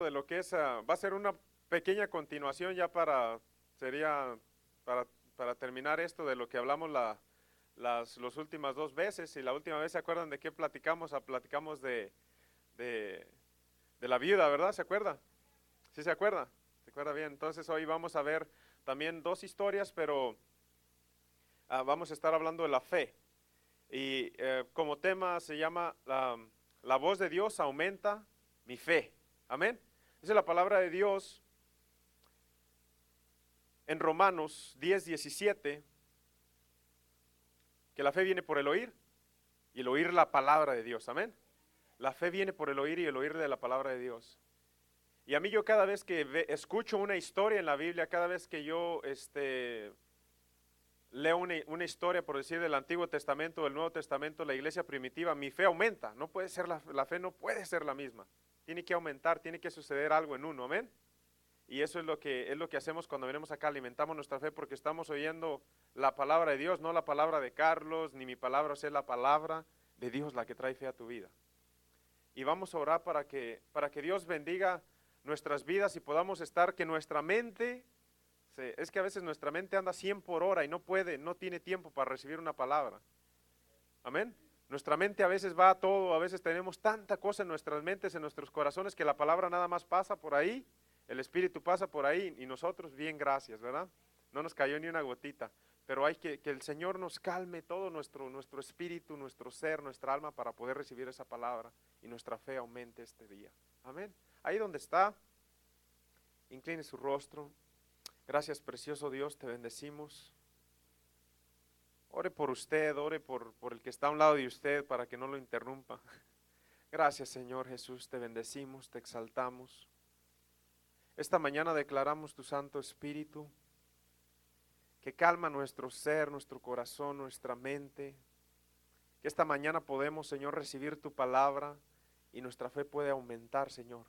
de lo que es, va a ser una pequeña continuación ya sería para, para terminar esto de lo que hablamos las últimas dos veces. Y la última vez, ¿se acuerdan de qué platicamos? Platicamos de, de la viuda, ¿verdad? ¿Se acuerda? ¿Sí se acuerda? ¿Se acuerda bien? Entonces hoy vamos a ver también dos historias, pero vamos a estar hablando de la fe. Y como tema se llama la voz de Dios aumenta mi fe. Amén. Dice la palabra de Dios en Romanos 10:17 que la fe viene por el oír y el oír la palabra de Dios. Amén. La fe viene por el oír y el oír de la palabra de Dios. Y a mí yo cada vez que escucho una historia en la Biblia, cada vez que yo leo una historia, por decir, del Antiguo Testamento, del Nuevo Testamento, la iglesia primitiva, mi fe aumenta. No puede ser la fe no puede ser la misma. Tiene que aumentar, tiene que suceder algo en uno. Amén. Y eso es lo que hacemos cuando venimos acá, alimentamos nuestra fe porque estamos oyendo la palabra de Dios, no la palabra de Carlos, ni mi palabra, o sea, la palabra de Dios la que trae fe a tu vida. Y vamos a orar para que Dios bendiga nuestras vidas y podamos estar, que nuestra mente, es que a veces nuestra mente anda 100 por hora y no tiene tiempo para recibir una palabra. Amén. Nuestra mente a veces va a todo, a veces tenemos tanta cosa en nuestras mentes, en nuestros corazones, que la palabra nada más pasa por ahí. El Espíritu pasa por ahí y nosotros, bien, gracias, ¿verdad? No nos cayó ni una gotita, pero hay que el Señor nos calme todo nuestro espíritu, nuestro ser, nuestra alma para poder recibir esa palabra y nuestra fe aumente este día. Amén. Ahí donde está, incline su rostro. Gracias, precioso Dios, te bendecimos. Ore por usted, ore por el que está a un lado de usted para que no lo interrumpa. Gracias, Señor Jesús, te bendecimos, te exaltamos. Esta mañana declaramos tu Santo Espíritu que calma nuestro ser, nuestro corazón, nuestra mente. Que esta mañana podemos, Señor, recibir tu palabra y nuestra fe puede aumentar, Señor.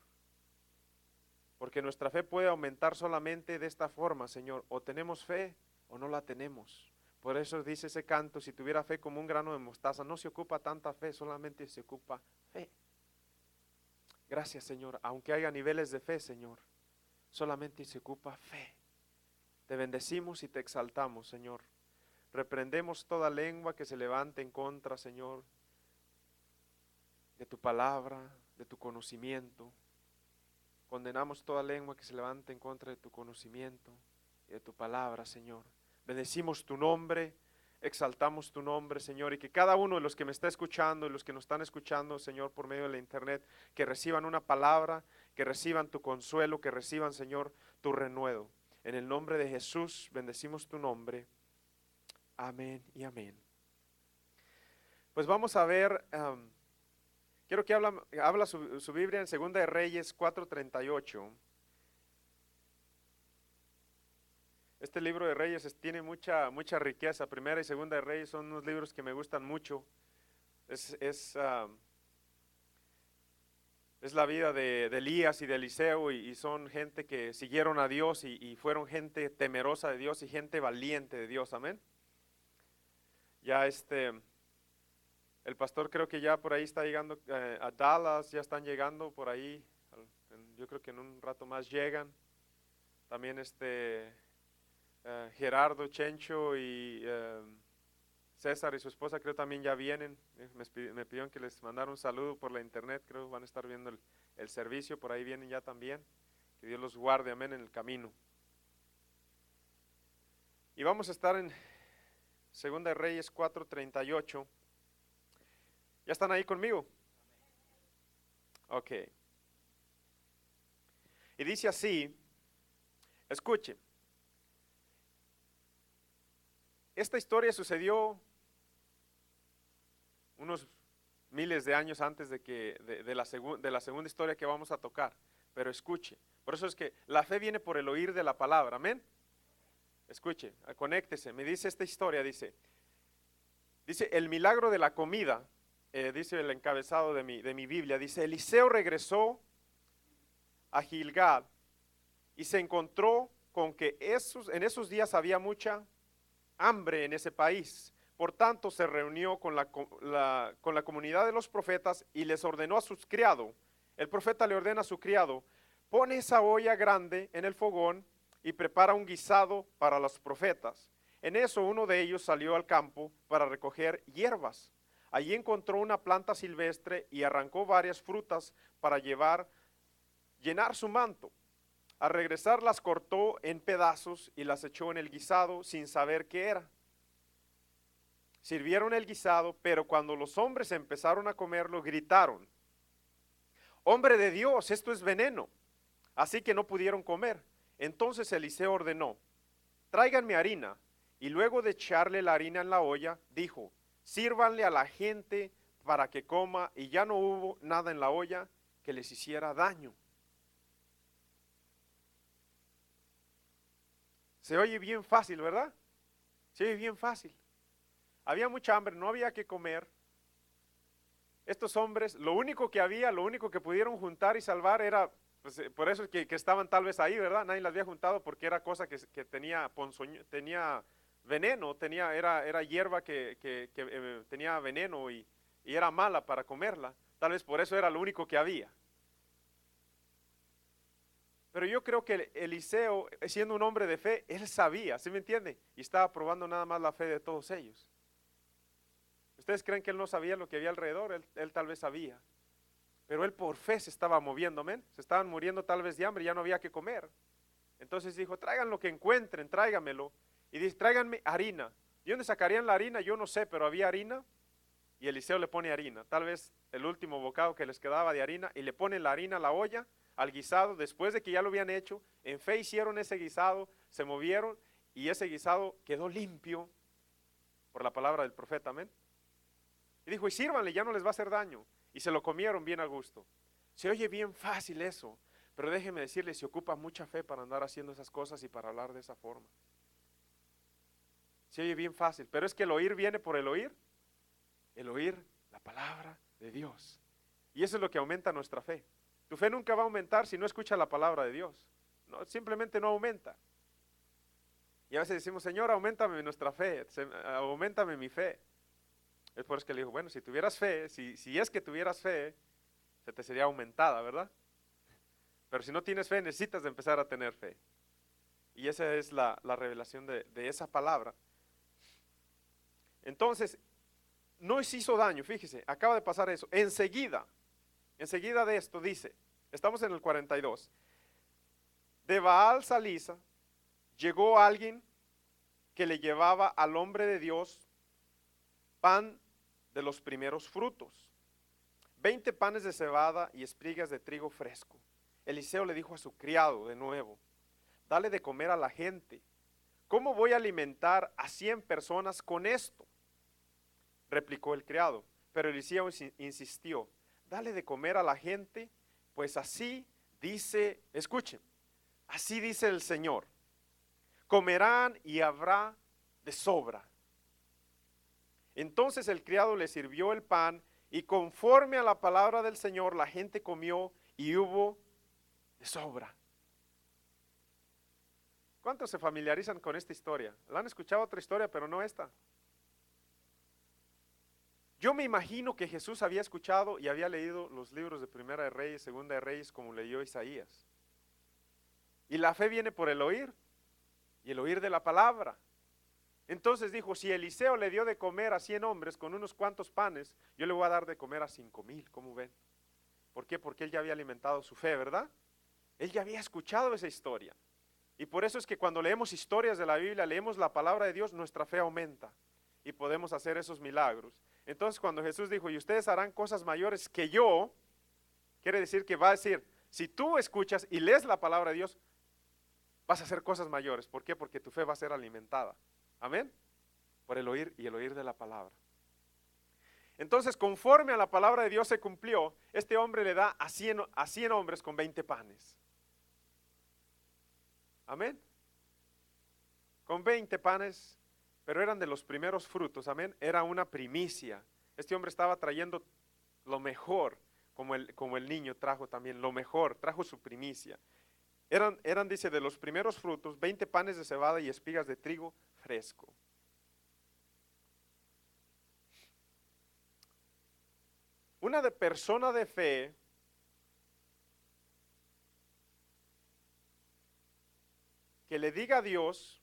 Porque nuestra fe puede aumentar solamente de esta forma, Señor. O tenemos fe o no la tenemos. Por eso dice ese canto, si tuviera fe como un grano de mostaza, no se ocupa tanta fe, solamente se ocupa fe. Gracias, Señor, aunque haya niveles de fe, Señor, solamente se ocupa fe. Te bendecimos y te exaltamos, Señor. Reprendemos toda lengua que se levante en contra, Señor, de tu palabra, de tu conocimiento. Condenamos toda lengua que se levante en contra de tu conocimiento y de tu palabra, Señor. Bendecimos tu nombre, exaltamos tu nombre, Señor, y que cada uno de los que me está escuchando y los que nos están escuchando, Señor, por medio de la internet, que reciban una palabra, que reciban tu consuelo, que reciban, Señor, tu renuevo. En el nombre de Jesús, bendecimos tu nombre. Amén y amén. Pues vamos a ver, quiero que habla su Biblia en 2 de Reyes 4:38. Este libro de Reyes tiene mucha riqueza. Primera y Segunda de Reyes son unos libros que me gustan mucho. Es la vida de Elías y de Eliseo y son gente que siguieron a Dios y fueron gente temerosa de Dios y gente valiente de Dios. Amén. Ya el pastor creo que ya por ahí está llegando a Dallas, ya están llegando por ahí. Yo creo que en un rato más llegan. También Gerardo, Chencho y César y su esposa creo también ya vienen. Me pidieron que les mandara un saludo por la internet, creo que van a estar viendo el servicio, por ahí vienen ya también. Que Dios los guarde, amén, en el camino. Y vamos a estar en 2 de Reyes 4:38. ¿Ya están ahí conmigo? Ok. Y dice así, escuche, esta historia sucedió unos miles de años antes de la segunda historia que vamos a tocar, pero escuche, por eso es que la fe viene por el oír de la palabra, amén. Escuche, conéctese, me dice esta historia, dice el milagro de la comida, dice el encabezado de mi Biblia, dice, Eliseo regresó a Gilgal y se encontró con que en esos días había mucha hambre en ese país. Por tanto, se reunió con la comunidad de los profetas y les ordenó a sus criados. El profeta le ordena a su criado, pone esa olla grande en el fogón y prepara un guisado para los profetas. En eso uno de ellos salió al campo para recoger hierbas. Allí encontró una planta silvestre y arrancó varias frutas para llenar su manto. Al regresar las cortó en pedazos y las echó en el guisado sin saber qué era. Sirvieron el guisado, pero cuando los hombres empezaron a comerlo, gritaron: «Hombre de Dios, esto es veneno». Así que no pudieron comer. Entonces Eliseo ordenó: «Tráiganme harina». Y luego de echarle la harina en la olla, dijo: «Sírvanle a la gente para que coma». Y ya no hubo nada en la olla que les hiciera daño. Se oye bien fácil, ¿verdad? Se oye bien fácil. Había mucha hambre, no había que comer. Estos hombres, lo único que pudieron juntar y salvar era, pues, por eso es que estaban tal vez ahí, ¿verdad? Nadie las había juntado porque era cosa que tenía tenía veneno, era hierba que tenía veneno y era mala para comerla. Tal vez por eso era lo único que había. Pero yo creo que Eliseo, siendo un hombre de fe, él sabía, ¿sí me entiende? Y estaba probando nada más la fe de todos ellos. ¿Ustedes creen que él no sabía lo que había alrededor? Él tal vez sabía. Pero él por fe se estaba moviendo, ¿men? Se estaban muriendo tal vez de hambre, ya no había que comer. Entonces dijo: traigan lo que encuentren, tráiganmelo. Y dice: tráiganme harina. ¿De dónde sacarían la harina? Yo no sé, pero había harina. Y Eliseo le pone harina, tal vez el último bocado que les quedaba de harina, y le ponen la harina a la olla, al guisado, después de que ya lo habían hecho. En fe hicieron ese guisado, se movieron, y ese guisado quedó limpio por la palabra del profeta, amén. Y dijo: y sírvanle, ya no les va a hacer daño. Y se lo comieron bien a gusto. Se oye bien fácil eso, pero déjeme decirle, se ocupa mucha fe para andar haciendo esas cosas y para hablar de esa forma. Se oye bien fácil, pero es que el oír viene por el oír la palabra de Dios. Y eso es lo que aumenta nuestra fe. Tu fe nunca va a aumentar si no escuchas la palabra de Dios. No, simplemente no aumenta. Y a veces decimos: Señor, auméntame nuestra fe, auméntame mi fe. Es por eso que le digo: bueno, si tuvieras fe, si es que tuvieras fe, se te sería aumentada, ¿verdad? Pero si no tienes fe, necesitas de empezar a tener fe. Y esa es la revelación de esa palabra. Entonces, no se hizo daño, fíjese, acaba de pasar eso. Enseguida de esto dice, estamos en el 42. De Baal Salisa llegó alguien que le llevaba al hombre de Dios pan de los primeros frutos, 20 panes de cebada y espigas de trigo fresco. Eliseo le dijo a su criado de nuevo: dale de comer a la gente. ¿Cómo voy a alimentar a 100 personas con esto? Replicó el criado. Pero Eliseo insistió: dale de comer a la gente, pues así dice, escuchen, así dice el Señor: comerán y habrá de sobra. Entonces el criado le sirvió el pan, y conforme a la palabra del Señor, la gente comió y hubo de sobra. ¿Cuántos se familiarizan con esta historia? ¿La han escuchado otra historia, pero no esta? Yo me imagino que Jesús había escuchado y había leído los libros de Primera de Reyes, Segunda de Reyes, como leyó Isaías. Y la fe viene por el oír, y el oír de la palabra. Entonces dijo: si Eliseo le dio de comer a 100 hombres con unos cuantos panes, yo le voy a dar de comer a 5,000, ¿cómo ven? ¿Por qué? Porque él ya había alimentado su fe, ¿verdad? Él ya había escuchado esa historia. Y por eso es que cuando leemos historias de la Biblia, leemos la palabra de Dios, nuestra fe aumenta y podemos hacer esos milagros. Entonces cuando Jesús dijo: y ustedes harán cosas mayores que yo, quiere decir que va a decir, si tú escuchas y lees la palabra de Dios, vas a hacer cosas mayores. ¿Por qué? Porque tu fe va a ser alimentada. Amén. Por el oír y el oír de la palabra. Entonces, conforme a la palabra de Dios se cumplió, este hombre le da a 100 hombres con 20 panes. Amén. Con 20 panes, pero eran de los primeros frutos. Amén. Era una primicia. Este hombre estaba trayendo lo mejor, como el niño trajo también lo mejor, trajo su primicia. Eran, dice, de los primeros frutos, 20 panes de cebada y espigas de trigo fresco. Una persona de fe que le diga a Dios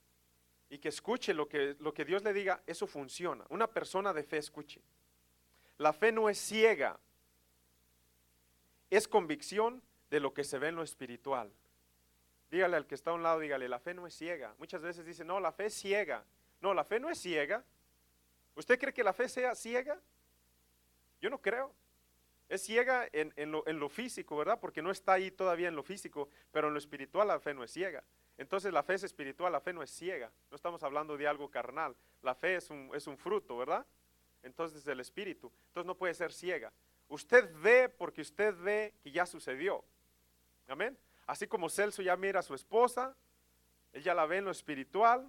y que escuche lo que Dios le diga, eso funciona. Una persona de fe escuche. La fe no es ciega, es convicción de lo que se ve en lo espiritual. Dígale al que está a un lado, dígale, la fe no es ciega. Muchas veces dicen, no, la fe es ciega. No, la fe no es ciega. ¿Usted cree que la fe sea ciega? Yo no creo. Es ciega en lo físico, ¿verdad? Porque no está ahí todavía en lo físico, pero en lo espiritual la fe no es ciega. Entonces la fe es espiritual, la fe no es ciega. No estamos hablando de algo carnal. La fe es un fruto, ¿verdad? Entonces del espíritu. Entonces no puede ser ciega. Usted ve porque usted ve que ya sucedió. Amén. Así como Celso ya mira a su esposa, él ya la ve en lo espiritual.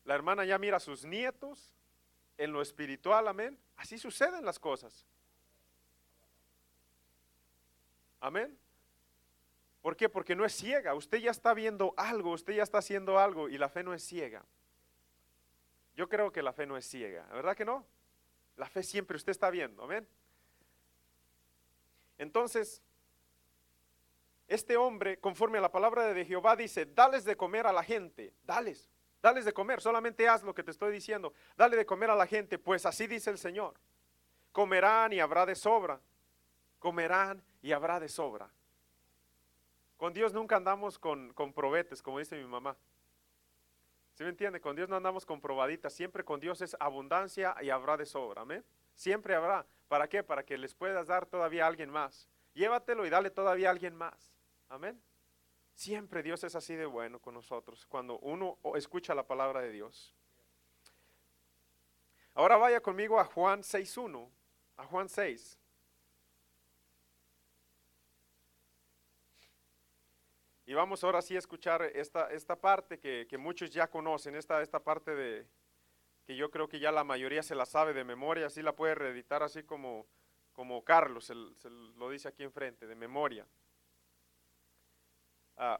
La hermana ya mira a sus nietos en lo espiritual, amén. Así suceden las cosas. Amén. ¿Por qué? Porque no es ciega. Usted ya está viendo algo, usted ya está haciendo algo y la fe no es ciega. Yo creo que la fe no es ciega, ¿verdad que no? La fe siempre usted está viendo, amén. Entonces, este hombre, conforme a la palabra de Jehová, dice, dales de comer a la gente, dales de comer, solamente haz lo que te estoy diciendo, dale de comer a la gente, pues así dice el Señor, comerán y habrá de sobra, comerán y habrá de sobra. Con Dios nunca andamos con probetes, como dice mi mamá. ¿Sí me entiende? Con Dios no andamos con probaditas, siempre con Dios es abundancia y habrá de sobra, amén. Siempre habrá. ¿Para qué? Para que les puedas dar todavía a alguien más. Llévatelo y dale todavía a alguien más. Amén. Siempre Dios es así de bueno con nosotros, cuando uno escucha la palabra de Dios. Ahora vaya conmigo a Juan 6:1, a Juan 6. Y vamos ahora sí a escuchar esta parte que muchos ya conocen, esta parte de que yo creo que ya la mayoría se la sabe de memoria, así la puede reeditar así como Carlos se lo dice aquí enfrente, de memoria.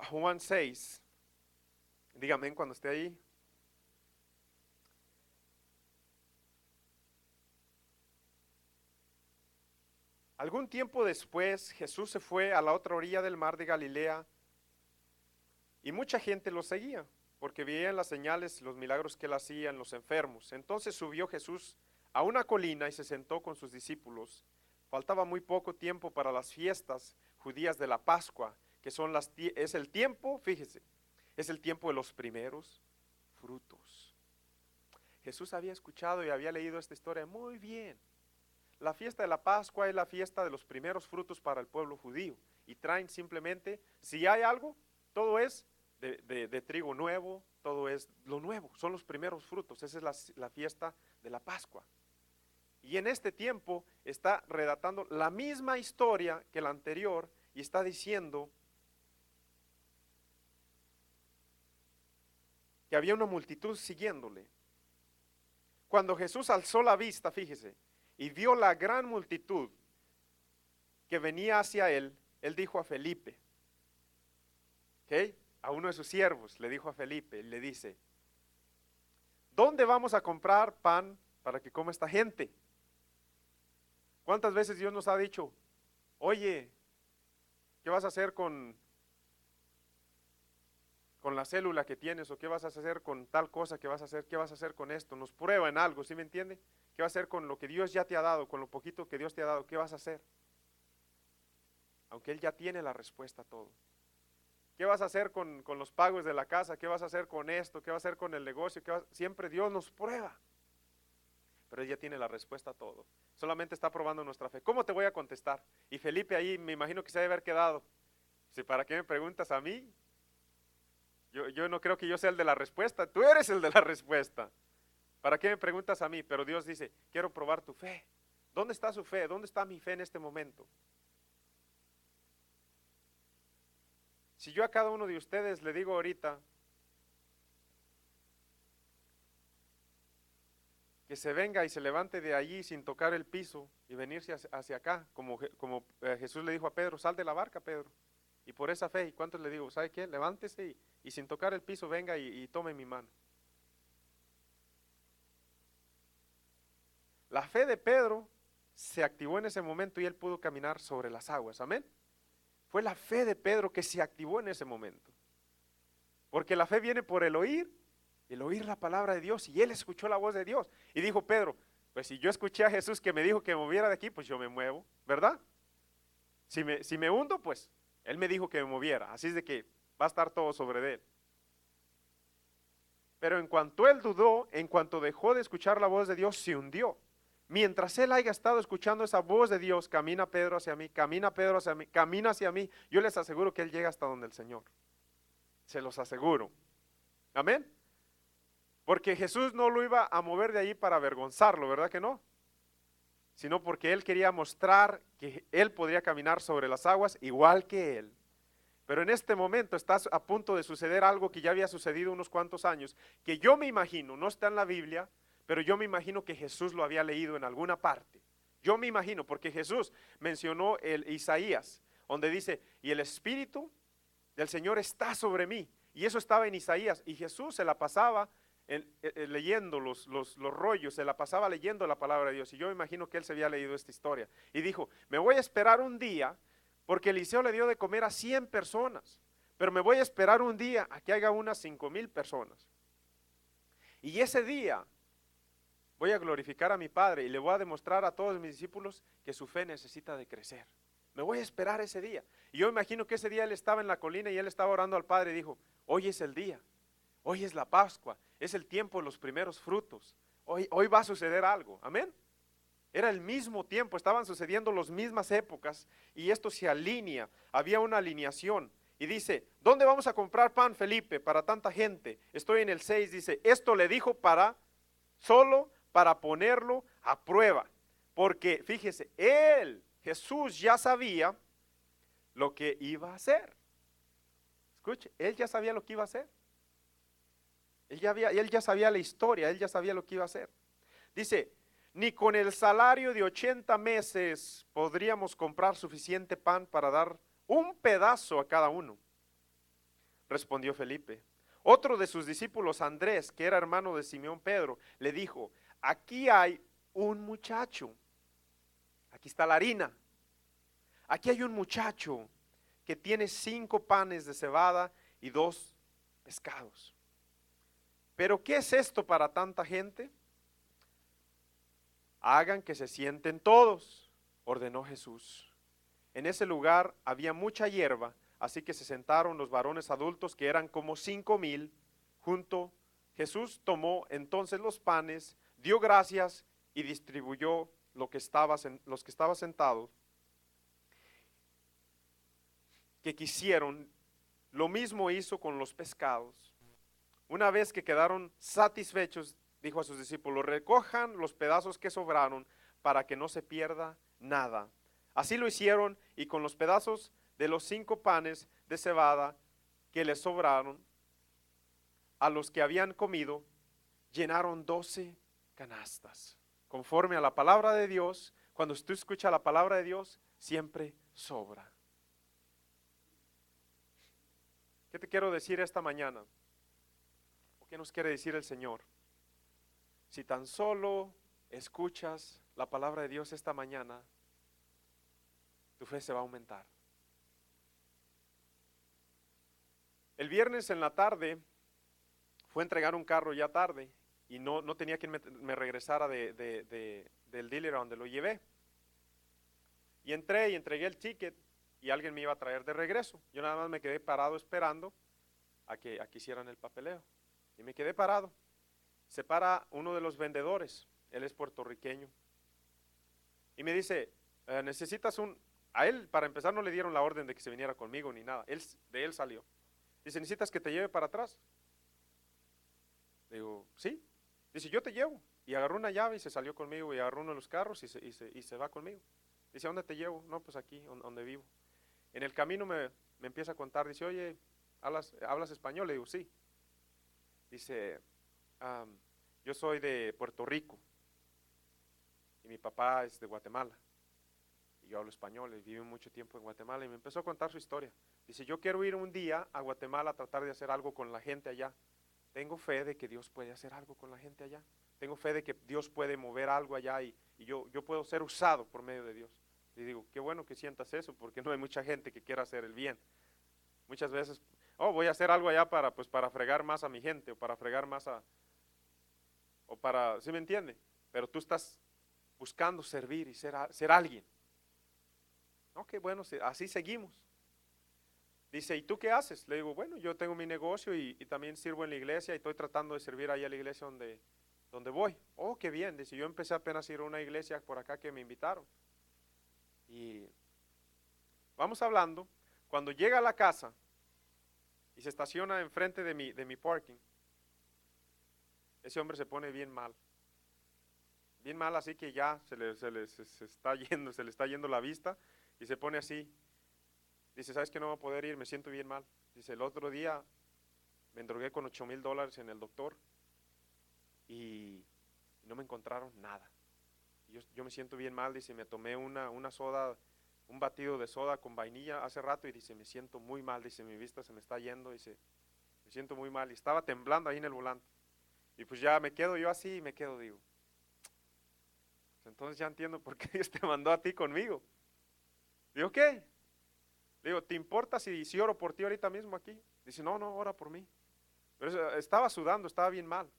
Juan 6, dígame cuando esté ahí. Algún tiempo después Jesús se fue a la otra orilla del mar de Galilea y mucha gente lo seguía porque veían las señales, los milagros que él hacía en los enfermos. Entonces subió Jesús a una colina y se sentó con sus discípulos. Faltaba muy poco tiempo para las fiestas judías de la Pascua, que es el tiempo, fíjese, es el tiempo de los primeros frutos. Jesús había escuchado y había leído esta historia muy bien. La fiesta de la Pascua es la fiesta de los primeros frutos para el pueblo judío. Y traen simplemente, si hay algo, todo es de trigo nuevo, todo es lo nuevo, son los primeros frutos. Esa es la fiesta de la Pascua. Y en este tiempo está redactando la misma historia que la anterior y está diciendo que había una multitud siguiéndole. Cuando Jesús alzó la vista, fíjese, y vio la gran multitud que venía hacia él, él dijo a Felipe, ¿ok? A uno de sus siervos le dijo a Felipe, le dice, ¿dónde vamos a comprar pan para que coma esta gente? ¿Cuántas veces Dios nos ha dicho, oye, ¿qué vas a hacer con la célula que tienes? ¿O qué vas a hacer con tal cosa que vas a hacer? ¿Qué vas a hacer con esto? Nos prueba en algo, ¿sí me entiende? ¿Qué vas a hacer con lo que Dios ya te ha dado, con lo poquito que Dios te ha dado? ¿Qué vas a hacer? Aunque Él ya tiene la respuesta a todo. ¿Qué vas a hacer con los pagos de la casa? ¿Qué vas a hacer con esto? ¿Qué vas a hacer con el negocio? Siempre Dios nos prueba. Pero Él ya tiene la respuesta a todo. Solamente está probando nuestra fe. ¿Cómo te voy a contestar? Y Felipe ahí me imagino que se debe haber quedado. Si ¿para qué me preguntas a mí? Yo no creo que yo sea el de la respuesta. Tú eres el de la respuesta. ¿Para qué me preguntas a mí? Pero Dios dice, quiero probar tu fe. ¿Dónde está su fe? ¿Dónde está mi fe en este momento? Si yo a cada uno de ustedes le digo ahorita que se venga y se levante de allí sin tocar el piso y venirse hacia acá, como Jesús le dijo a Pedro, sal de la barca, Pedro. Y por esa fe, ¿y cuántos le digo? ¿Sabe qué? Levántese y sin tocar el piso venga y tome mi mano. La fe de Pedro se activó en ese momento y él pudo caminar sobre las aguas, amén. Fue la fe de Pedro que se activó en ese momento. Porque la fe viene por el oír la palabra de Dios, y él escuchó la voz de Dios. Y dijo Pedro, pues si yo escuché a Jesús que me dijo que me moviera de aquí, pues yo me muevo, ¿verdad? Si me hundo, pues él me dijo que me moviera, así es de que va a estar todo sobre él. Pero en cuanto él dudó, en cuanto dejó de escuchar la voz de Dios, se hundió. Mientras él haya estado escuchando esa voz de Dios, camina Pedro hacia mí, camina Pedro hacia mí, camina hacia mí, yo les aseguro que él llega hasta donde el Señor. Se los aseguro. Amén. Porque Jesús no lo iba a mover de ahí para avergonzarlo, ¿verdad que no? Sino porque él quería mostrar que él podría caminar sobre las aguas igual que él. Pero en este momento está a punto de suceder algo que ya había sucedido unos cuantos años, que yo me imagino, no está en la Biblia, pero yo me imagino que Jesús lo había leído en alguna parte. Yo me imagino, porque Jesús mencionó el Isaías, donde dice, y el Espíritu del Señor está sobre mí. Y eso estaba en Isaías, y Jesús se la pasaba leyendo los rollos, se la pasaba leyendo la palabra de Dios. Y yo me imagino que él se había leído esta historia. Y dijo, me voy a esperar un día, porque Eliseo le dio de comer a 100 personas, pero me voy a esperar un día a que haya unas 5,000 personas. Y ese día voy a glorificar a mi Padre y le voy a demostrar a todos mis discípulos que su fe necesita de crecer. Me voy a esperar ese día. Y yo imagino que ese día él estaba en la colina y él estaba orando al Padre y dijo, hoy es el día, hoy es la Pascua, es el tiempo de los primeros frutos, hoy va a suceder algo, amén. Era el mismo tiempo, estaban sucediendo las mismas épocas y esto se alinea, había una alineación. Y dice, ¿dónde vamos a comprar pan, Felipe, para tanta gente? Estoy en el 6, dice, esto le dijo solo para ponerlo a prueba. Porque, fíjese, Jesús ya sabía lo que iba a hacer. Escuche, él ya sabía lo que iba a hacer. Él ya sabía la historia, él ya sabía lo que iba a hacer. Dice, ni con el salario de 80 meses podríamos comprar suficiente pan para dar un pedazo a cada uno. Respondió Felipe. Otro de sus discípulos, Andrés, que era hermano de Simón Pedro, le dijo, aquí hay un muchacho, aquí está la harina, aquí hay un muchacho que tiene 5 panes de cebada y 2 pescados. ¿Pero qué es esto para tanta gente? Hagan que se sienten todos, ordenó Jesús. En ese lugar había mucha hierba, así que se sentaron los varones adultos, que eran como 5,000, junto. Jesús tomó entonces los panes, dio gracias y distribuyó los que estaban sentados, que quisieron. Lo mismo hizo con los pescados. Una vez que quedaron satisfechos, dijo a sus discípulos, recojan los pedazos que sobraron para que no se pierda nada. Así lo hicieron, y con los pedazos de los 5 panes de cebada que les sobraron a los que habían comido, llenaron 12 canastas. Conforme a la palabra de Dios, cuando usted escucha la palabra de Dios, siempre sobra. ¿Qué te quiero decir esta mañana? ¿O qué nos quiere decir el Señor? Si tan solo escuchas la palabra de Dios esta mañana, tu fe se va a aumentar. El viernes en la tarde fue a entregar un carro ya tarde y no tenía quien me regresara del dealer a donde lo llevé. Y entré y entregué el ticket y alguien me iba a traer de regreso. Yo nada más me quedé parado esperando a que hicieran el papeleo. Y me quedé parado. Se para uno de los vendedores, él es puertorriqueño, y me dice, necesitas a él para empezar no le dieron la orden de que se viniera conmigo ni nada, de él salió. Dice, ¿necesitas que te lleve para atrás? Le digo, sí. Dice, yo te llevo. Y agarró una llave y se salió conmigo y agarró uno de los carros y se va conmigo. Dice, ¿a dónde te llevo? No, pues aquí, donde vivo. En el camino me empieza a contar, dice, oye, ¿hablas español? Le digo, sí. Dice, yo soy de Puerto Rico y mi papá es de Guatemala y yo hablo español y viví mucho tiempo en Guatemala, y me empezó a contar su historia. Dice, yo quiero ir un día a Guatemala a tratar de hacer algo con la gente allá. Tengo fe de que Dios puede hacer algo con la gente allá. Tengo fe de que Dios puede mover algo allá y yo puedo ser usado por medio de Dios. Y digo, qué bueno que sientas eso, porque no hay mucha gente que quiera hacer el bien. Muchas veces oh, voy a hacer algo allá para, pues, para fregar más a mi gente, o para fregar más o para, ¿sí me entiende? Pero tú estás buscando servir y ser alguien. Ok, bueno, así seguimos. Dice, ¿y tú qué haces? Le digo, bueno, yo tengo mi negocio y también sirvo en la iglesia y estoy tratando de servir ahí a la iglesia donde voy. Oh, qué bien. Dice, yo empecé apenas a ir a una iglesia por acá que me invitaron. Y vamos hablando. Cuando llega a la casa y se estaciona enfrente de mi parking, ese hombre se pone bien mal. Bien mal, así que ya se está yendo, se le está yendo la vista y se pone así. Dice, ¿sabes que no voy a poder ir? Me siento bien mal. Dice, el otro día me endrogué con $8,000 en el doctor y no me encontraron nada. Yo me siento bien mal. Dice, me tomé una soda, un batido de soda con vainilla hace rato y dice, me siento muy mal. Dice, mi vista se me está yendo. Dice, me siento muy mal. Y estaba temblando ahí en el volante. Y pues ya me quedo yo así y me quedo, digo. Entonces ya entiendo por qué Dios te mandó a ti conmigo. Digo, ¿qué? Digo, ¿te importa si oro por ti ahorita mismo aquí? Dice, no, ora por mí. Pero estaba sudando, estaba bien mal.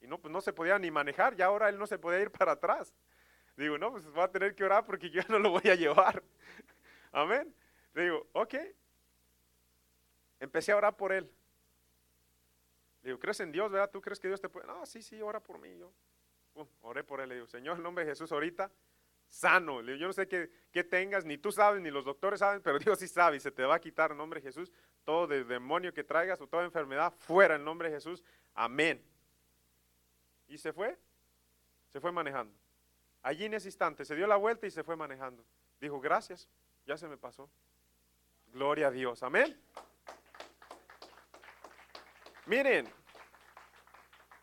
Y no, pues no se podía ni manejar, ya ahora él no se podía ir para atrás. Digo, no, pues va a tener que orar porque yo no lo voy a llevar. Amén. Digo, ok. Empecé a orar por él. Digo, ¿crees en Dios, verdad? ¿Tú crees que Dios te puede? No, sí, ora por mí. Yo oré por él. Le digo, Señor, en nombre de Jesús, ahorita sano. Le digo, yo no sé qué tengas, ni tú sabes, ni los doctores saben, pero Dios sí sabe y se te va a quitar en nombre de Jesús todo demonio que traigas o toda enfermedad fuera en nombre de Jesús. Amén. Y se fue manejando. Allí en ese instante se dio la vuelta y se fue manejando. Dijo, gracias, ya se me pasó. Gloria a Dios, amén. Miren,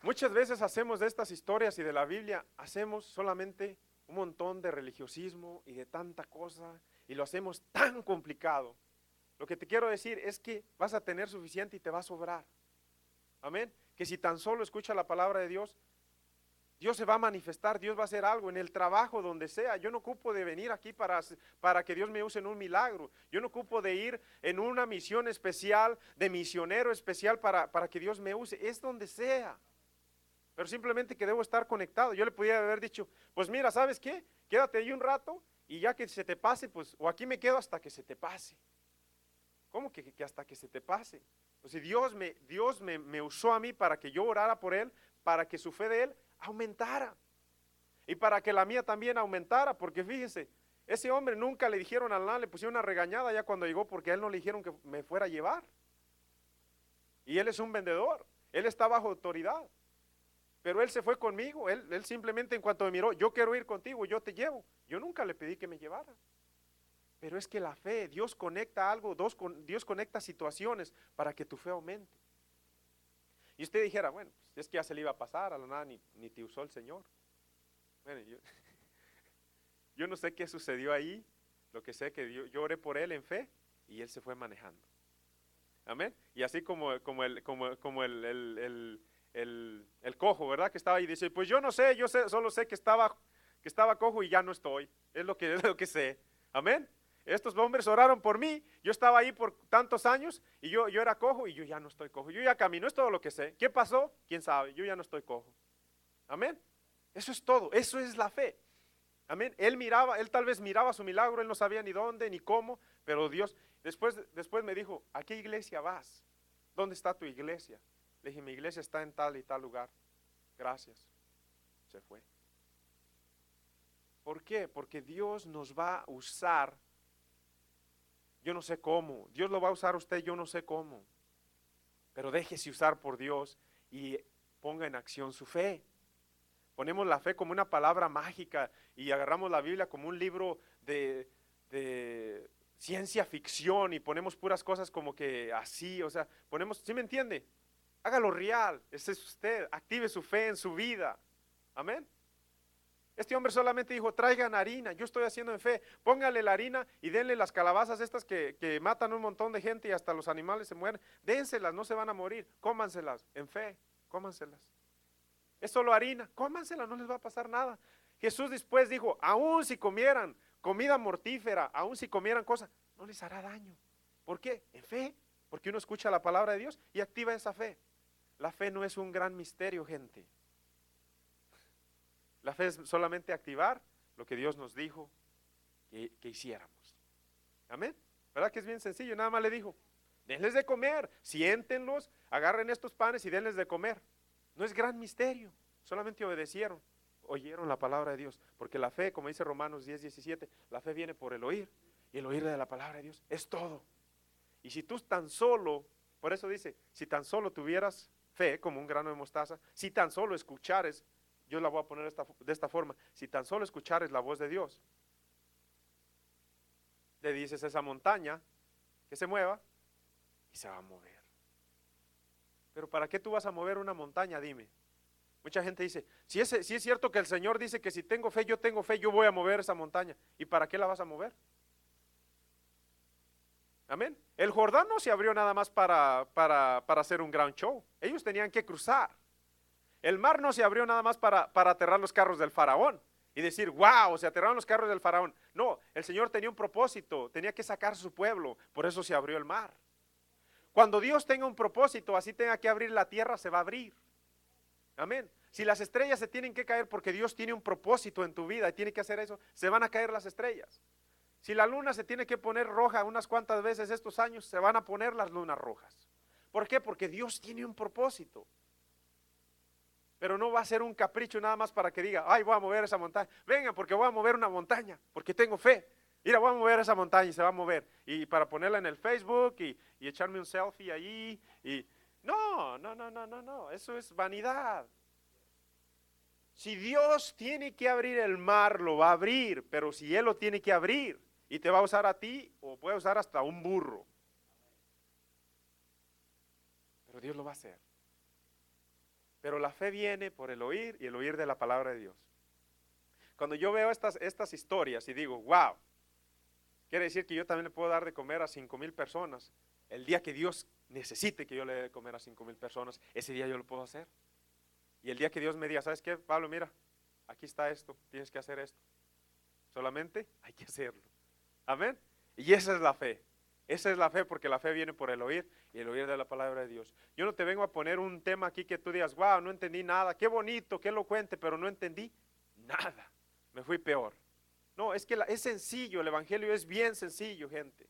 muchas veces hacemos de estas historias y de la Biblia, hacemos solamente un montón de religiosismo y de tanta cosa y lo hacemos tan complicado. Lo que te quiero decir es que vas a tener suficiente y te va a sobrar. Amén. Que si tan solo escucha la palabra de Dios, Dios se va a manifestar, Dios va a hacer algo en el trabajo, donde sea. Yo no ocupo de venir aquí para que Dios me use en un milagro. Yo no ocupo de ir en una misión especial, de misionero especial para que Dios me use. Es donde sea. Pero simplemente que debo estar conectado. Yo le podía haber dicho, pues mira, ¿sabes qué? Quédate ahí un rato y ya que se te pase, pues, o aquí me quedo hasta que se te pase. ¿Cómo que hasta que se te pase? O sea, Dios me usó a mí para que yo orara por él, para que su fe de él aumentara. Y para que la mía también aumentara, porque fíjense, ese hombre nunca le dijeron a nada, le pusieron una regañada ya cuando llegó porque a él no le dijeron que me fuera a llevar. Y él es un vendedor, él está bajo autoridad. Pero él se fue conmigo, él simplemente en cuanto me miró, yo quiero ir contigo, yo te llevo. Yo nunca le pedí que me llevara. Pero es que la fe, Dios conecta algo, Dios conecta situaciones para que tu fe aumente. Y usted dijera, bueno, pues es que ya se le iba a pasar, a la nada ni te usó el Señor. Bueno, yo no sé qué sucedió ahí, lo que sé que yo oré por él en fe y él se fue manejando. Amén. Y así como el cojo, ¿verdad? Que estaba ahí, dice, pues yo no sé, solo sé que estaba cojo y ya no estoy. Es lo que sé. Amén. Estos hombres oraron por mí, yo estaba ahí por tantos años y yo era cojo y yo ya no estoy cojo. Yo ya camino, es todo lo que sé. ¿Qué pasó? ¿Quién sabe? Yo ya no estoy cojo. Amén. Eso es todo, eso es la fe. Amén. Él tal vez miraba su milagro, él no sabía ni dónde ni cómo, pero Dios, después me dijo, ¿a qué iglesia vas? ¿Dónde está tu iglesia? Le dije, mi iglesia está en tal y tal lugar. Gracias. Se fue. ¿Por qué? Porque Dios nos va a usar. Yo no sé cómo. Dios lo va a usar a usted, yo no sé cómo. Pero déjese usar por Dios y ponga en acción su fe. Ponemos la fe como una palabra mágica y agarramos la Biblia como un libro de ciencia ficción y ponemos puras cosas como que así, o sea, ponemos, ¿sí me entiende? Hágalo real, ese es usted, active su fe en su vida. Amén. Este hombre solamente dijo, traigan harina, yo estoy haciendo en fe, póngale la harina y denle las calabazas estas que matan un montón de gente y hasta los animales se mueren, dénselas, no se van a morir, cómanselas, en fe, cómanselas. Es solo harina, cómansela, no les va a pasar nada. Jesús después dijo, aún si comieran comida mortífera, aún si comieran cosas, no les hará daño. ¿Por qué? En fe, porque uno escucha la palabra de Dios y activa esa fe. La fe no es un gran misterio, gente. La fe es solamente activar lo que Dios nos dijo que hiciéramos. Amén. ¿Verdad que es bien sencillo? Nada más le dijo, denles de comer, siéntenlos, agarren estos panes y denles de comer. No es gran misterio, solamente obedecieron, oyeron la palabra de Dios. Porque la fe, como dice Romanos 10:17, la fe viene por el oír, y el oír de la palabra de Dios es todo. Y si tú tan solo, por eso dice, si tan solo tuvieras fe como un grano de mostaza, si tan solo escuchares, yo la voy a poner de esta forma, si tan solo escuchares la voz de Dios, le dices a esa montaña que se mueva y se va a mover. Pero ¿para qué tú vas a mover una montaña? Dime. Mucha gente dice, si es cierto que el Señor dice que si tengo fe, yo voy a mover esa montaña. ¿Y para qué la vas a mover? Amén. El Jordán no se abrió nada más para hacer un gran show. Ellos tenían que cruzar. El mar no se abrió nada más para aterrar los carros del faraón y decir, wow, se aterraron los carros del faraón. No, el Señor tenía un propósito, tenía que sacar a su pueblo, por eso se abrió el mar. Cuando Dios tenga un propósito, así tenga que abrir la tierra, se va a abrir. Amén. Si las estrellas se tienen que caer porque Dios tiene un propósito en tu vida y tiene que hacer eso, se van a caer las estrellas. Si la luna se tiene que poner roja unas cuantas veces estos años, se van a poner las lunas rojas. ¿Por qué? Porque Dios tiene un propósito. Pero no va a ser un capricho nada más para que diga, ay, voy a mover esa montaña. Venga, porque voy a mover una montaña, porque tengo fe. Mira, voy a mover esa montaña y se va a mover. Y para ponerla en el Facebook y echarme un selfie allí. No, eso es vanidad. Si Dios tiene que abrir el mar, lo va a abrir, pero si Él lo tiene que abrir y te va a usar a ti, o puede usar hasta un burro. Pero Dios lo va a hacer. Pero la fe viene por el oír y el oír de la palabra de Dios. Cuando yo veo estas historias y digo, wow, quiere decir que yo también le puedo dar de comer a 5,000 personas. El día que Dios necesite que yo le dé de comer a 5,000 personas, ese día yo lo puedo hacer. Y el día que Dios me diga, ¿sabes qué, Pablo? Mira, aquí está esto, tienes que hacer esto. Solamente hay que hacerlo. Amén. Y esa es la fe. Esa es la fe, porque la fe viene por el oír y el oír de la palabra de Dios. Yo no te vengo a poner un tema aquí que tú digas, wow, no entendí nada, qué bonito, qué elocuente, pero no entendí nada. Me fui peor. No, es que es sencillo, el evangelio es bien sencillo, gente.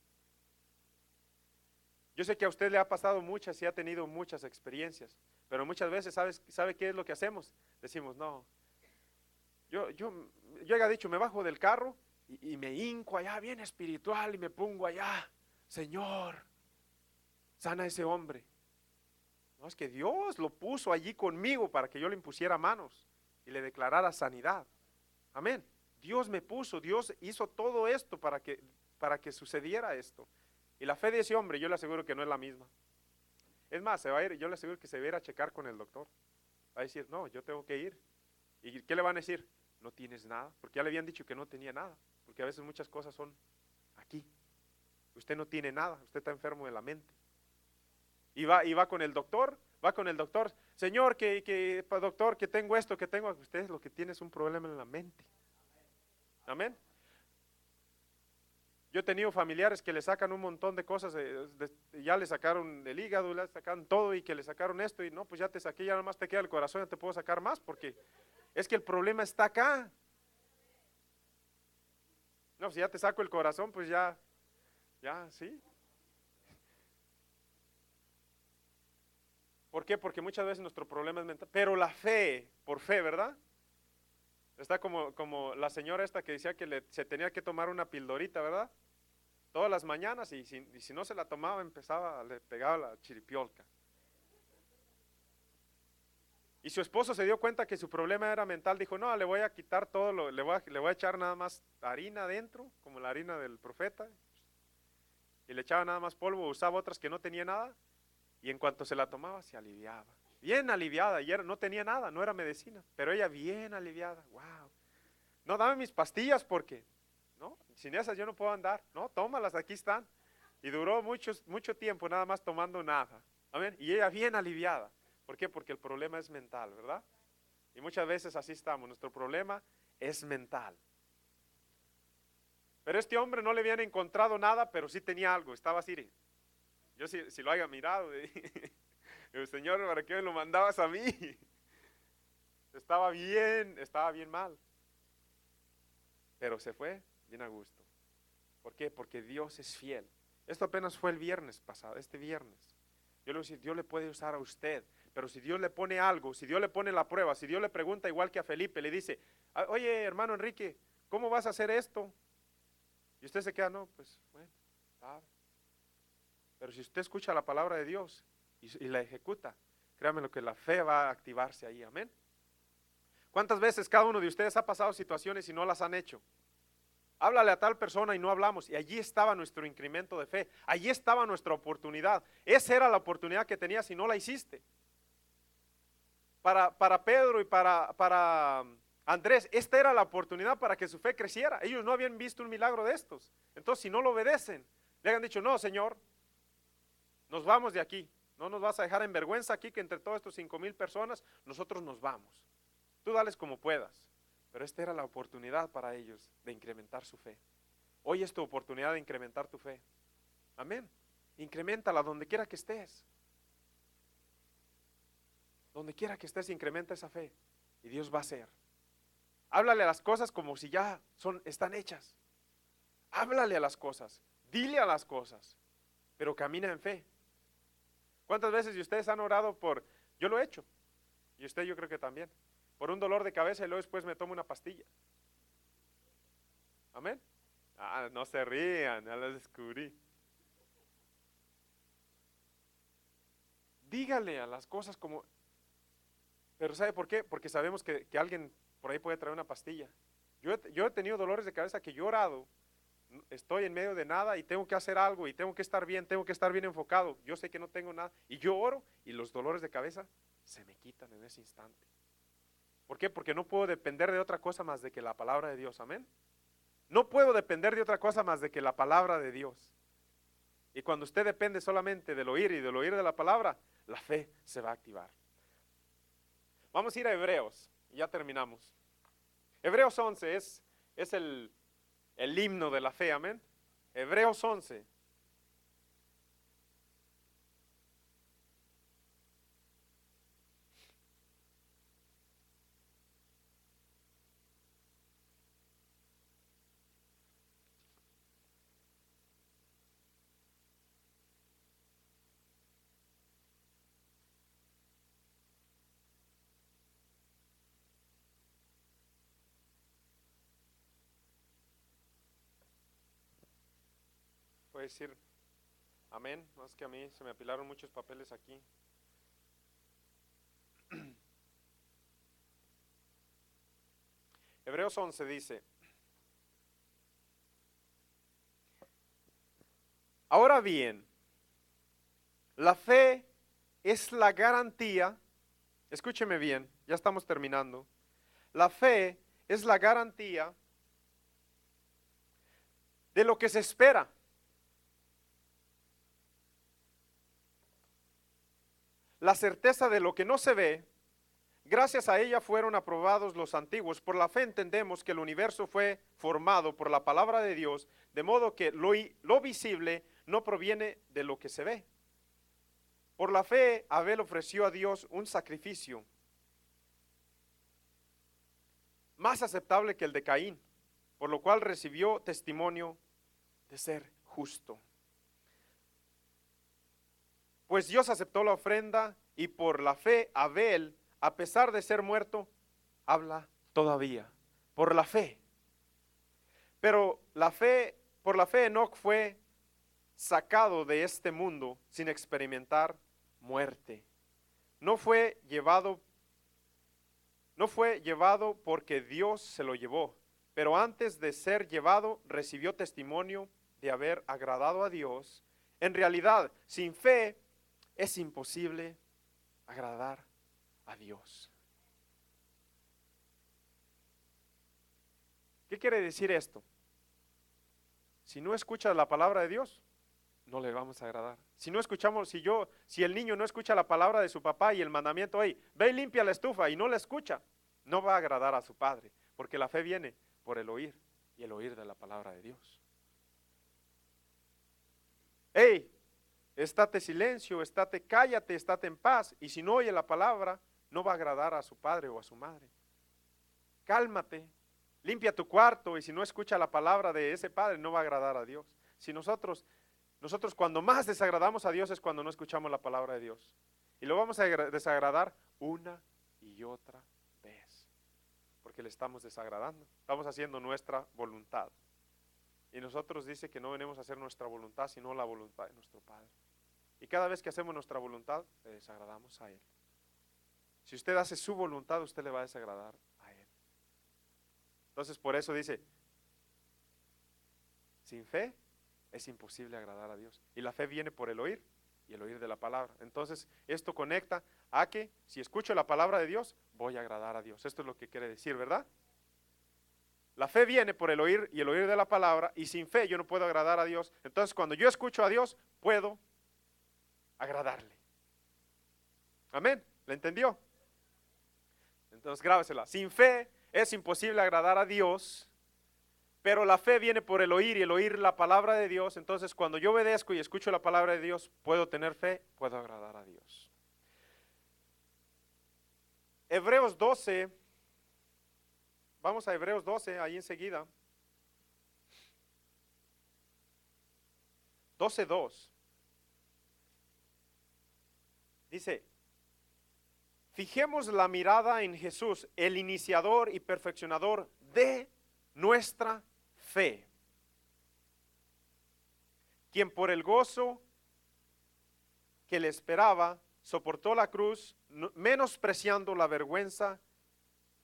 Yo sé que a usted le ha pasado muchas y ha tenido muchas experiencias, pero muchas veces, ¿sabe qué es lo que hacemos? Decimos, no, yo he dicho, me bajo del carro y me hinco allá bien espiritual y me pongo allá, Señor, sana a ese hombre. No, es que Dios lo puso allí conmigo para que yo le impusiera manos y le declarara sanidad. Amén. Dios me puso, Dios hizo todo esto para que sucediera esto. Y la fe de ese hombre, yo le aseguro que no es la misma. Es más, se va a ir, yo le aseguro que se va a ir a checar con el doctor. Va a decir, no, yo tengo que ir. ¿Y qué le van a decir? No tienes nada, porque ya le habían dicho que no tenía nada, porque a veces muchas cosas son aquí. Usted no tiene nada, usted está enfermo de la mente. Y va con el doctor, Señor, doctor, que tengo esto, que tengo. Usted lo que tiene es un problema en la mente. Amén. Yo he tenido familiares que le sacan un montón de cosas, ya le sacaron el hígado, le sacaron todo y que le sacaron esto y no, pues ya te saqué, ya nada más te queda el corazón, ya te puedo sacar más porque es que el problema está acá. No, si ya te saco el corazón, pues ya, sí. ¿Por qué? Porque muchas veces nuestro problema es mental, pero la fe, por fe, ¿verdad? Está como la señora esta que decía que se tenía que tomar una pildorita, ¿verdad? Todas las mañanas y si no se la tomaba le pegaba la chiripiolca. Y su esposo se dio cuenta que su problema era mental, dijo, no, le voy a quitar todo, le voy a echar nada más harina adentro, como la harina del profeta, y le echaba nada más polvo, usaba otras que no tenía nada, y en cuanto se la tomaba se aliviaba, bien aliviada, y no tenía nada, no era medicina, pero ella bien aliviada, wow. No, dame mis pastillas porque, no, sin esas yo no puedo andar, no, tómalas, aquí están. Y duró mucho tiempo nada más tomando nada, amén, y ella bien aliviada. ¿Por qué? Porque el problema es mental, ¿verdad? Y muchas veces así estamos, nuestro problema es mental. Pero este hombre no le habían encontrado nada, pero sí tenía algo, estaba así. Yo si lo haya mirado, el Señor, ¿para qué me lo mandabas a mí? Estaba bien mal. Pero se fue bien a gusto. ¿Por qué? Porque Dios es fiel. Esto apenas fue el viernes pasado, este viernes. Yo le voy a decir, Dios le puede usar a usted, pero si Dios le pone algo, si Dios le pone la prueba, si Dios le pregunta igual que a Felipe, le dice, oye hermano Enrique, ¿cómo vas a hacer esto? Y usted se queda, no, pues bueno, sabe. Pero si usted escucha la palabra de Dios y la ejecuta, créame lo que la fe va a activarse ahí, amén. ¿Cuántas veces cada uno de ustedes ha pasado situaciones y no las han hecho? Háblale a tal persona y no hablamos, y allí estaba nuestro incremento de fe, allí estaba nuestra oportunidad. Esa era la oportunidad que tenías y no la hiciste. Para Pedro y para Andrés, esta era la oportunidad para que su fe creciera. Ellos no habían visto un milagro de estos. Entonces, si no lo obedecen, le han dicho, no, Señor, nos vamos de aquí. No nos vas a dejar en vergüenza aquí, que entre todos estos 5,000 personas, nosotros nos vamos. Tú dales como puedas. Pero esta era la oportunidad para ellos de incrementar su fe. Hoy es tu oportunidad de incrementar tu fe. Amén. Increméntala donde quiera que estés. Donde quiera que estés, incrementa esa fe. Y Dios va a hacer. Háblale a las cosas como si ya están hechas. Háblale a las cosas. Dile a las cosas. Pero camina en fe. ¿Cuántas veces ustedes han orado por, yo lo he hecho, y usted yo creo que también, por un dolor de cabeza y luego después me tomo una pastilla? Amén. No se rían, ya lo descubrí. Dígale a las cosas como, pero ¿sabe por qué? Porque sabemos que alguien por ahí puede traer una pastilla. Yo he tenido dolores de cabeza que yo he orado, estoy en medio de nada y tengo que hacer algo y tengo que estar bien enfocado. Yo sé que no tengo nada y yo oro y los dolores de cabeza se me quitan en ese instante. ¿Por qué? Porque no puedo depender de otra cosa más de que la palabra de Dios, amén. No puedo depender de otra cosa más de que la palabra de Dios. Y cuando usted depende solamente del oír y del oír de la palabra, la fe se va a activar. Vamos a ir a Hebreos, y ya terminamos. Hebreos 11 es el himno de la fe, amén. Hebreos 11. Puede decir amén. No, es que a mí se me apilaron muchos papeles aquí. Hebreos 11 dice: ahora bien, la fe es la garantía, escúcheme bien, ya estamos terminando. La fe es la garantía de lo que se espera. La certeza de lo que no se ve. Gracias a ella fueron aprobados los antiguos. Por la fe entendemos que el universo fue formado por la palabra de Dios, de modo que lo visible no proviene de lo que se ve. Por la fe, Abel ofreció a Dios un sacrificio más aceptable que el de Caín, por lo cual recibió testimonio de ser justo. Pues Dios aceptó la ofrenda y por la fe Abel, a pesar de ser muerto, habla todavía. Por la fe. Pero por la fe Enoc fue sacado de este mundo sin experimentar muerte. No fue llevado porque Dios se lo llevó, pero antes de ser llevado recibió testimonio de haber agradado a Dios. En realidad, sin fe es imposible agradar a Dios. ¿Qué quiere decir esto? Si no escuchas la palabra de Dios, no le vamos a agradar. Si no escuchamos, si el niño no escucha la palabra de su papá y el mandamiento, hey, ve y limpia la estufa, y no la escucha, no va a agradar a su padre, porque la fe viene por el oír, y el oír de la palabra de Dios. Hey, estate silencio, estate, cállate, estate en paz. Y si no oye la palabra, no va a agradar a su padre o a su madre. Cálmate, limpia tu cuarto, y si no escucha la palabra de ese padre, no va a agradar a Dios. Si nosotros cuando más desagradamos a Dios es cuando no escuchamos la palabra de Dios. Y lo vamos a desagradar una y otra vez, porque le estamos desagradando, estamos haciendo nuestra voluntad. Y nosotros dice que no venimos a hacer nuestra voluntad, sino la voluntad de nuestro Padre. Y cada vez que hacemos nuestra voluntad, le desagradamos a Él. Si usted hace su voluntad, usted le va a desagradar a Él. Entonces por eso dice, sin fe es imposible agradar a Dios. Y la fe viene por el oír, y el oír de la palabra. Entonces esto conecta a que si escucho la palabra de Dios, voy a agradar a Dios. Esto es lo que quiere decir, ¿verdad? La fe viene por el oír y el oír de la palabra, y sin fe yo no puedo agradar a Dios. Entonces cuando yo escucho a Dios, puedo agradarle. Amén, ¿le entendió? Entonces grábesela. Sin fe es imposible agradar a Dios, pero la fe viene por el oír y el oír la palabra de Dios. Entonces cuando yo obedezco y escucho la palabra de Dios, puedo tener fe, puedo agradar a Dios. Hebreos 12, vamos a Hebreos 12, ahí enseguida. 12:2. Dice, fijemos la mirada en Jesús, el iniciador y perfeccionador de nuestra fe, quien por el gozo que le esperaba, soportó la cruz, menospreciando la vergüenza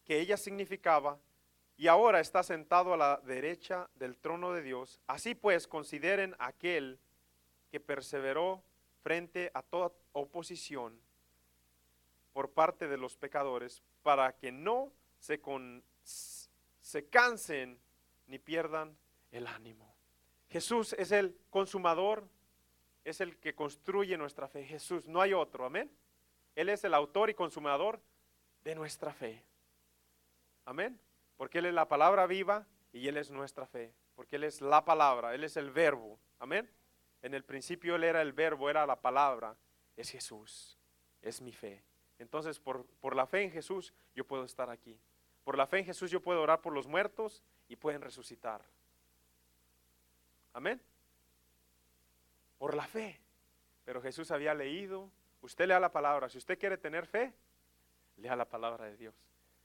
que ella significaba, y ahora está sentado a la derecha del trono de Dios. Así pues, consideren a aquel que perseveró frente a toda oposición por parte de los pecadores, para que no se cansen ni pierdan el ánimo. Jesús es el consumador, es el que construye nuestra fe. Jesús, no hay otro, amén. Él es el autor y consumador de nuestra fe. Amén. Porque Él es la palabra viva y Él es nuestra fe. Porque Él es la palabra, Él es el verbo. Amén. En el principio Él era el verbo, era la palabra. Es Jesús, es mi fe. Entonces por la fe en Jesús yo puedo estar aquí. Por la fe en Jesús yo puedo orar por los muertos y pueden resucitar. Amén. Por la fe. Pero Jesús había leído. Usted lea la palabra. Si usted quiere tener fe, lea la palabra de Dios.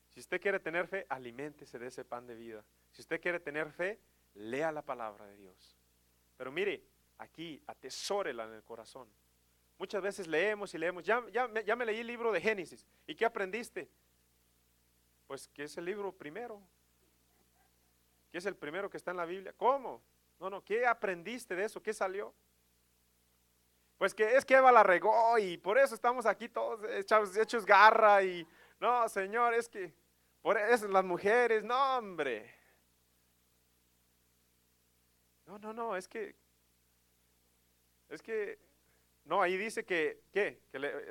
Si usted quiere tener fe, aliméntese de ese pan de vida. Si usted quiere tener fe, lea la palabra de Dios. Pero mire, aquí atesórela en el corazón. Muchas veces leemos y leemos. Ya me leí el libro de Génesis. ¿Y qué aprendiste? Pues que es el libro primero. Que es el primero que está en la Biblia. ¿Cómo? No, ¿qué aprendiste de eso? ¿Qué salió? Pues que es que Eva la regó y por eso estamos aquí todos hechos garra y no, Señor, es que por eso las mujeres, no, hombre. No, es que no, ahí dice que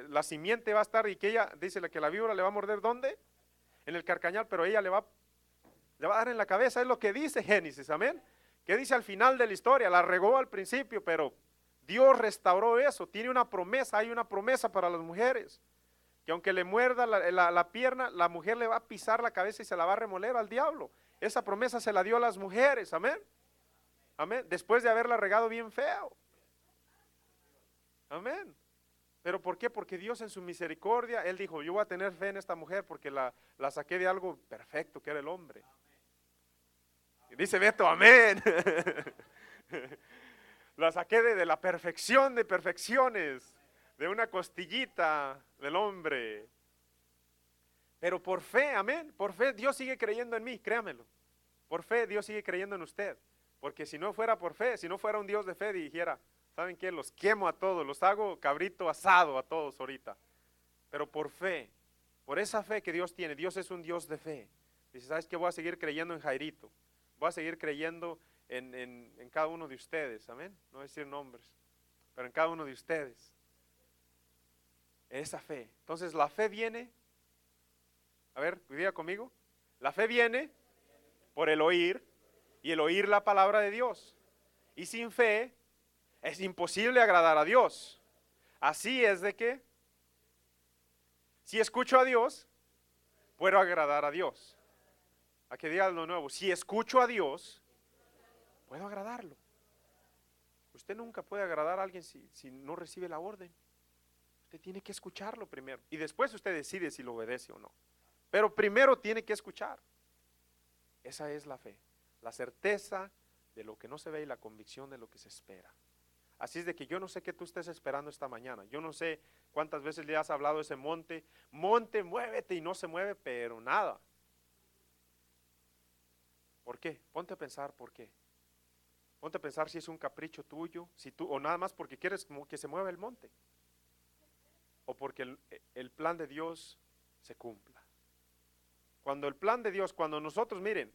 la simiente va a estar y que ella, dice que la víbora le va a morder, ¿dónde? En el carcañal, pero ella le va a dar en la cabeza, es lo que dice Génesis, amén. ¿Qué dice al final de la historia? La regó al principio, pero Dios restauró eso, tiene una promesa, hay una promesa para las mujeres, que aunque le muerda la pierna, la mujer le va a pisar la cabeza y se la va a remoler al diablo. Esa promesa se la dio a las mujeres, amén. Amén, después de haberla regado bien feo. Amén. ¿Pero por qué? Porque Dios en su misericordia, Él dijo, yo voy a tener fe en esta mujer porque la saqué de algo perfecto que era el hombre. Y dice Beto, amén. La saqué de la perfección de perfecciones, de una costillita del hombre. Pero por fe, amén, por fe Dios sigue creyendo en mí, créamelo. Por fe Dios sigue creyendo en usted. Porque si no fuera por fe, si no fuera un Dios de fe, dijera, ¿saben qué? Los quemo a todos, los hago cabrito asado a todos ahorita. Pero por fe, por esa fe que Dios tiene, Dios es un Dios de fe. Dice, ¿sabes qué? Voy a seguir creyendo en Jairito. Voy a seguir creyendo en cada uno de ustedes, amén. No voy a decir nombres, pero en cada uno de ustedes. Esa fe. Entonces la fe viene, a ver, diga conmigo. La fe viene por el oír y el oír la palabra de Dios. Y sin fe Es imposible agradar a Dios. Así es de que, si escucho a Dios, puedo agradar a Dios. A que diga lo nuevo, si escucho a Dios, puedo agradarlo. Usted nunca puede agradar a alguien si no recibe la orden. Usted tiene que escucharlo primero y después usted decide si lo obedece o no. Pero primero tiene que escuchar. Esa es la fe, la certeza de lo que no se ve y la convicción de lo que se espera. Así es de que yo no sé qué tú estés esperando esta mañana. Yo no sé cuántas veces le has hablado a ese monte, monte, muévete, y no se mueve, pero nada. ¿Por qué? Ponte a pensar por qué. Ponte a pensar si es un capricho tuyo, si tú, o nada más porque quieres que se mueva el monte, o porque el plan de Dios se cumpla. Cuando el plan de Dios, cuando nosotros, miren,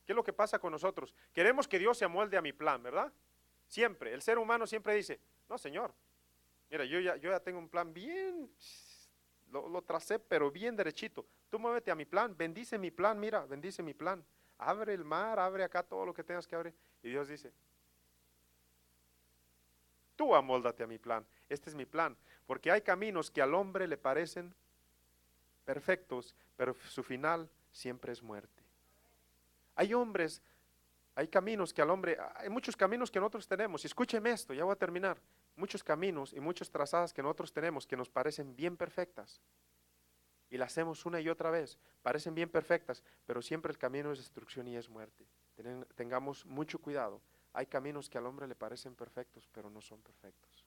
¿qué es lo que pasa con nosotros? Queremos que Dios se amolde a mi plan, ¿verdad? Siempre, el ser humano siempre dice, no, Señor, mira, yo ya tengo un plan bien, lo tracé, pero bien derechito. Tú muévete a mi plan, bendice mi plan, mira, bendice mi plan. Abre el mar, abre acá todo lo que tengas que abrir. Y Dios dice, tú amóldate a mi plan, este es mi plan. Porque hay caminos que al hombre le parecen perfectos, pero su final siempre es muerte. Hay hombres, hay caminos que al hombre, hay muchos caminos que nosotros tenemos, y escúcheme esto, ya voy a terminar, muchos caminos y muchas trazadas que nosotros tenemos que nos parecen bien perfectas, y las hacemos una y otra vez, parecen bien perfectas, pero siempre el camino es destrucción y es muerte. Tengamos mucho cuidado, hay caminos que al hombre le parecen perfectos, pero no son perfectos.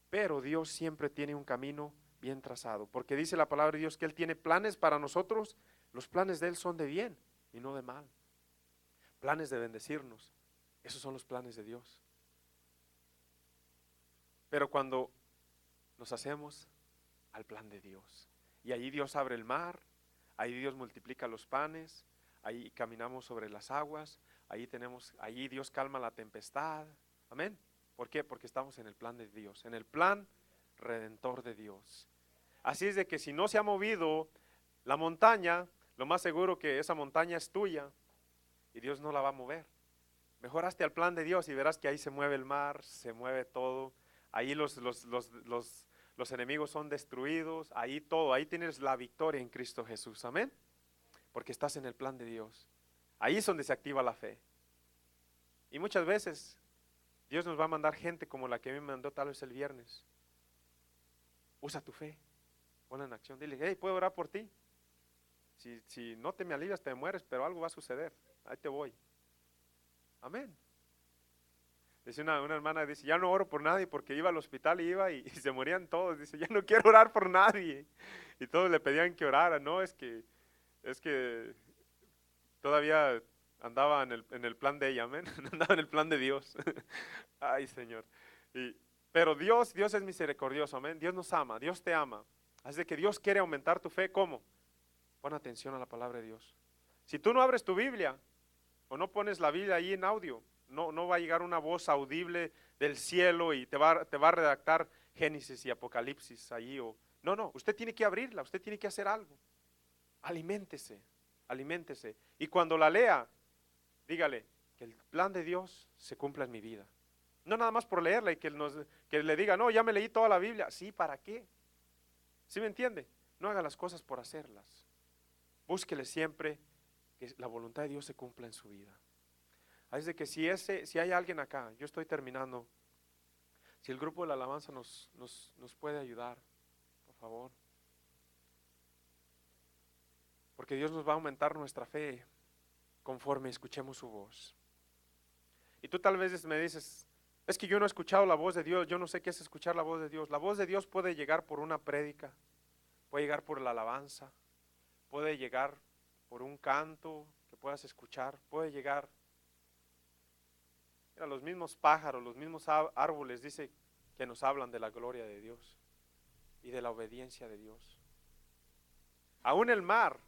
Pero Dios siempre tiene un camino bien trazado, porque dice la palabra de Dios que Él tiene planes para nosotros, los planes de Él son de bien y no de mal, planes de bendecirnos, esos son los planes de Dios. Pero cuando nos hacemos al plan de Dios, y allí Dios abre el mar, ahí Dios multiplica los panes, ahí caminamos sobre las aguas, allí Dios calma la tempestad, amén. ¿Por qué? Porque estamos en el plan de Dios, en el plan redentor de Dios. Así es de que si no se ha movido la montaña, lo más seguro que esa montaña es tuya y Dios no la va a mover. Mejor hazte al plan de Dios y verás que ahí se mueve el mar, se mueve todo, ahí los enemigos son destruidos, ahí todo, ahí tienes la victoria en Cristo Jesús, amén. Porque estás en el plan de Dios. Ahí es donde se activa la fe. Y muchas veces Dios nos va a mandar gente como la que me mandó tal vez el viernes. Usa tu fe, ponla en acción, dile, hey, ¿puedo orar por ti? Si no te me alivias, te mueres, pero algo va a suceder, ahí te voy. Amén. Dice una hermana, dice, ya no oro por nadie porque iba al hospital y se morían todos. Dice, ya no quiero orar por nadie. Y todos le pedían que orara. No, es que todavía andaba en el plan de ella, amén. Andaba en el plan de Dios. Ay, Señor. Pero Dios es misericordioso, amén. Dios nos ama, Dios te ama. Así de que Dios quiere aumentar tu fe, ¿cómo? Pon atención a la palabra de Dios. Si tú no abres tu Biblia o no pones la Biblia ahí en audio, no va a llegar una voz audible del cielo y te va a redactar Génesis y Apocalipsis allí. No, usted tiene que abrirla, usted tiene que hacer algo. Aliméntese. Y cuando la lea, dígale que el plan de Dios se cumpla en mi vida. No nada más por leerla y que le diga, no, ya me leí toda la Biblia. Sí, ¿para qué? ¿Sí me entiende? No haga las cosas por hacerlas. Búsquele siempre que la voluntad de Dios se cumpla en su vida. Así de que si hay alguien acá, yo estoy terminando, si el grupo de la alabanza nos puede ayudar, por favor. Porque Dios nos va a aumentar nuestra fe conforme escuchemos su voz. Y tú tal vez me dices, es que yo no he escuchado la voz de Dios, yo no sé qué es escuchar la voz de Dios. La voz de Dios puede llegar por una prédica, puede llegar por la alabanza, puede llegar por un canto que puedas escuchar, puede llegar. Mira, los mismos pájaros, los mismos árboles dice que nos hablan de la gloria de Dios y de la obediencia de Dios. Aún el mar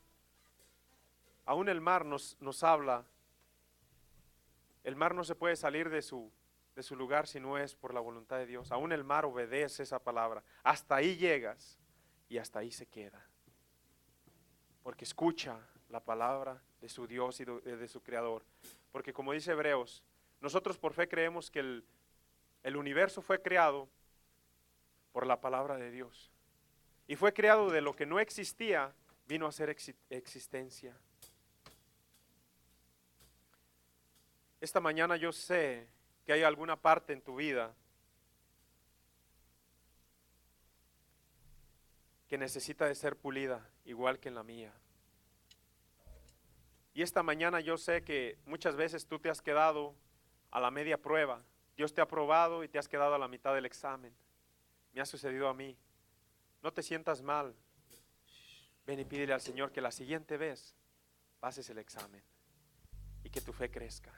nos habla. El mar no se puede salir de su lugar si no es por la voluntad de Dios. Aún el mar obedece esa palabra. Hasta ahí llegas y hasta ahí se queda. Porque escucha la palabra de su Dios y de su Creador. Porque como dice Hebreos, Nosotros por fe creemos que el universo fue creado por la palabra de Dios. Y fue creado de lo que no existía, vino a ser existencia. Esta mañana yo sé que hay alguna parte en tu vida que necesita de ser pulida, igual que en la mía. Y esta mañana yo sé que muchas veces tú te has quedado a la media prueba. Dios te ha probado y te has quedado a la mitad del examen. Me ha sucedido a mí. No te sientas mal. Ven y pídele al Señor que la siguiente vez pases el examen y que tu fe crezca.